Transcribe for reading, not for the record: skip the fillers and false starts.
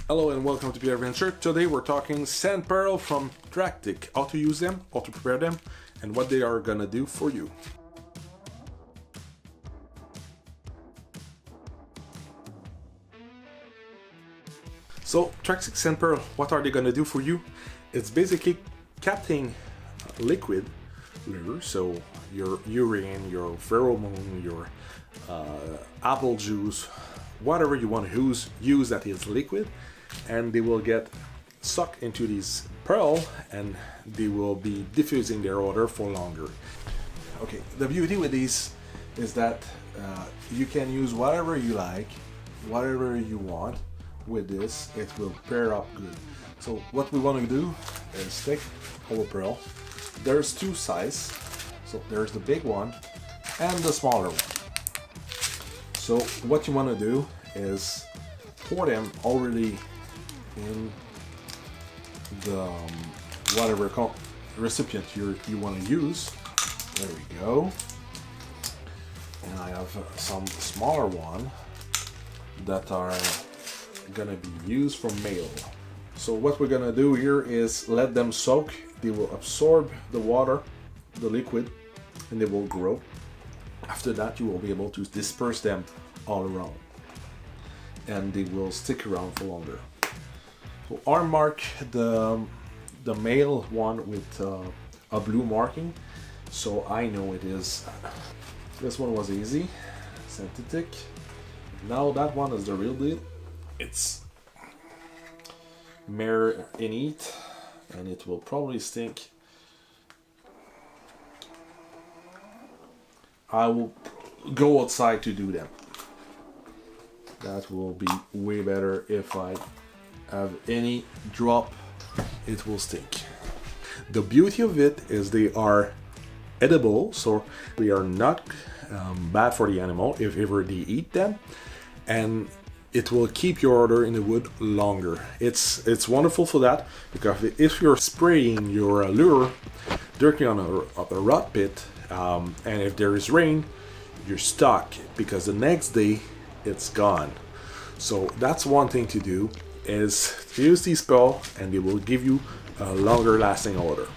Hello and welcome to Pierre Adventure. Today we're talking sand pearl from Traktiq, how to use them, how to prepare them, and what they are gonna do for you. So Traktiq sand pearl, what are they gonna do for you? It's basically capturing liquid, so your urine, your pheromone, your apple juice, whatever you want to use that is liquid, and they will get sucked into these pearl and they will be diffusing their odor for longer. Okay, the beauty with these is that you can use whatever you like, whatever you want with this. It will pair up good. So what we want to do is take our pearl. There's two sizes, so there's the big one and the smaller one. So what you want to do is pour them already in the whatever recipient you want to use. There we go. And I have some smaller one that are gonna be used for mail. So what we're gonna do here is let them soak. They will absorb the water, the liquid, and they will grow. After that, you will be able to disperse them all around, and they will stick around for longer. So I mark the male one with a blue marking, so I know it is. This one was easy, synthetic. Now that one is the real deal. It's mere in it, and it will probably stink. I will go outside to do them. That will be way better. If I have any drop, it will stink. The beauty of it is they are edible, so they are not bad for the animal if ever they eat them, and it will keep your odor in the wood longer. It's wonderful for that, because if you're spraying your lure directly on a rot pit, and if there is rain, you're stuck, because the next day it's gone. So that's one thing to do, is to use these pearl, and they will give you a longer lasting odor.